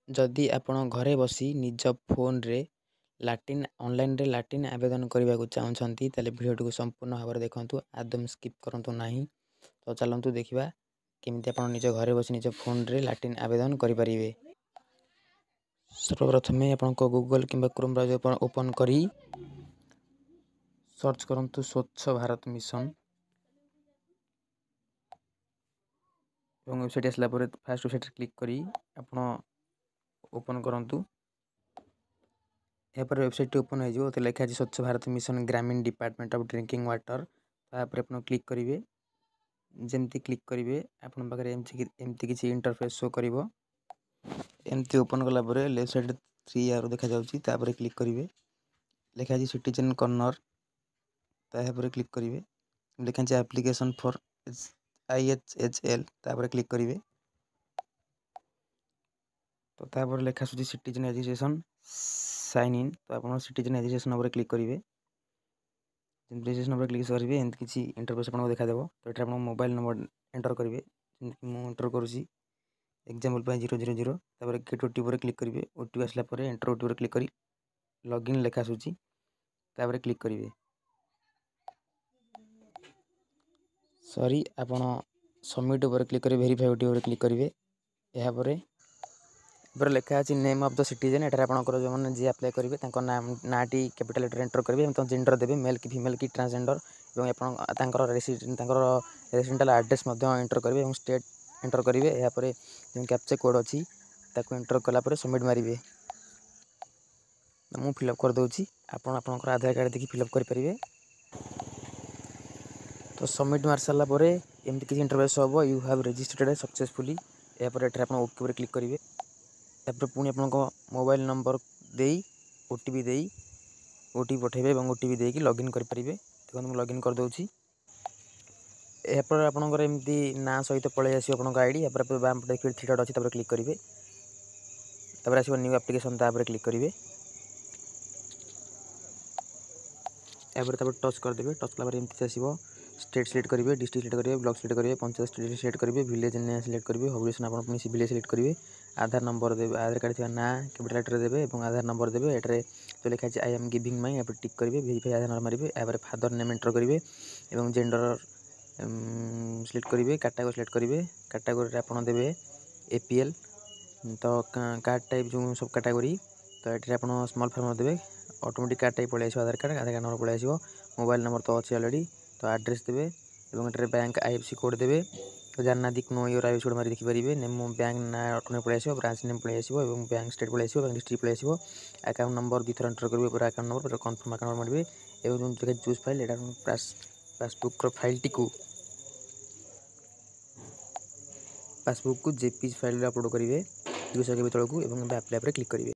जदि आपण घरे बसी निज फोन रे लाटिन ऑनलाइन रे लाटिन आवेदन करने को चाहते तेल भिडियो को संपूर्ण भाव में देखूँ आदम स्किप करूँ ना। तो चलतु देखा केमी आप निज घरे बस निज फोन रे लाटिन आवेदन करें। सर्वप्रथम आप गूगल कि क्रोम ब्राउजर ओपन करी सर्च करंतु स्वच्छ भारत मिशन और वेबसाइट आसला फास्ट वेबसाइट क्लिक करी आप ओपन करंतु। यापर वेबसाइट ओपन हो लिखा है स्वच्छ भारत मिशन ग्रामीण डिपार्टमेंट ऑफ ड्रिंकिंग वाटर। तापर आप क्लिक करेंगे। जमती क्लिक करेंगे आपन पाखे एमती किसी इंटरफेस शो कर एमती ओपन कलापर लेफ्ट साइड 3 आरो देखा जाऊँगी क्लिक करेंगे। लिखा है सिटीजन कॉर्नर तापर क्लिक करेंगे। लिखा है एप्लिकेशन फॉर IHHL तापर क्लिक करेंगे। तो तापर लिखा सिटीजन रजिस्ट्रेशन साइन इन तो आप सिटीजन रजिस्ट्रेशन उपर क्लिक करेंगे। रजिस्ट्रेशन उपर क्लिक करेंगे एमती किसी इंटरफेस आपको देखादेव। तो ये आप मोबाइल नंबर एंटर करेंगे मुझे एंटर करुँची एग्जाम्पल 000 तापर गेट ओटीपी पर क्लिक करेंगे। ओटीपी आसला एंटर ओटीपी पर क्लिक कर लॉगिन लेखा आसूची तापर क्लिक करेंगे। सॉरी आपण सबमिट उपर क्लिक करेंगे वेरीफाई ओटीपी पर क्लिक करेंगे। यापर लिखा है नेम ऑफ द सिटीजन एटार आपंकर जो मैंने जी अप्लाई करेंगे नाम नाटी कैपिटल लेटर एंटर करेंगे जेंडर देवे मेल कि फीमेल कि ट्रांसजेंडर और रेसिडेंटाल एड्रेस एंटर करेंगे स्टेट एंटर करेंगे। यापर जो कैप्चा कोड अच्छी ताको एंटर कलापर सबमिट मारे। मुझे फिलअप कर दूँगी आपंकर आधार कार्ड देखिए फिलअप करेंगे। तो सबमिट मार सारापर एमती किसी इंटरफेस हम यू हैव रजिस्टर्ड सक्सेसफुली। यापर ये आप ओके पर क्लिक करेंगे। तापर पुणी आप मोबाइल नंबर दे ओटीपी पठेबे और ओटीपी देकी लॉगिन करेंगे। देखो मुझे लॉगिन कर दूँगी। यापर आपंकर एमती ना सहित पलि आस आईडी यापर बाम पटे थ्री डॉट अच्छी क्लिक करेंगे। तापर आसो न्यू एप्लिकेशन तापर क्लिक करेंगे। यापर टच करदे टच कलापर एमती आसो स्टेट सिलेक्ट करेंगे डिस्ट्रिक्ट सिलेक्ट करेंगे ब्लॉक सिलेक्ट करेंगे पंचायत सिलेक्ट करेंगे विलेज ना सिलेक्ट करेंगे पॉपुलेशन आप विलेज सिलेक्ट करेंगे। आधार नंबर देवे आधार कार्ड थी ना कैपिटल लेटर देवे और आधार नंबर देवे। एटे जो लिखा है आई एम गिविंग माई यहाँ टिक करेंगे वेरीफाई आधार नंबर मारे। यापर फादर नेम एंटर करेंगे और जेंडर सिलेक्ट करेंगे कैटेगरी सिलेक्ट करेंगे। कैटेगरी आप देवे APL तो कार्ड टाइप जो सब कैटेगरी तो ये आप स्मॉल फार्मर देवे ऑटोमेटिक कार्ड टाइप पलि आधार कार्ड नंबर पलि आसो मोबाइल नंबर तो अच्छी अलरेडी तो एड्रेस देवे और ये बैंक IFSC कोड देवे। तो जानना दिख नो योर IFSC कोड मारी देखिपारे नेम बैंक ना ऑटोमेटिक पलि आसो ब्रांच नेम पलि आसो और बैंक स्टेट पलि आसो बैंक डिस्ट्रिक्ट पलि आसो। अकाउंट नंबर दुई थर एंटर करेंगे पूरा account number confirm account number मारे और जो चूज फाइल यहाँ पासबुक फाइल टी पासबुक को JPG फाइल अपलोड करेंगे 200 KB तौक और अप्लाई पर क्लिक करेंगे।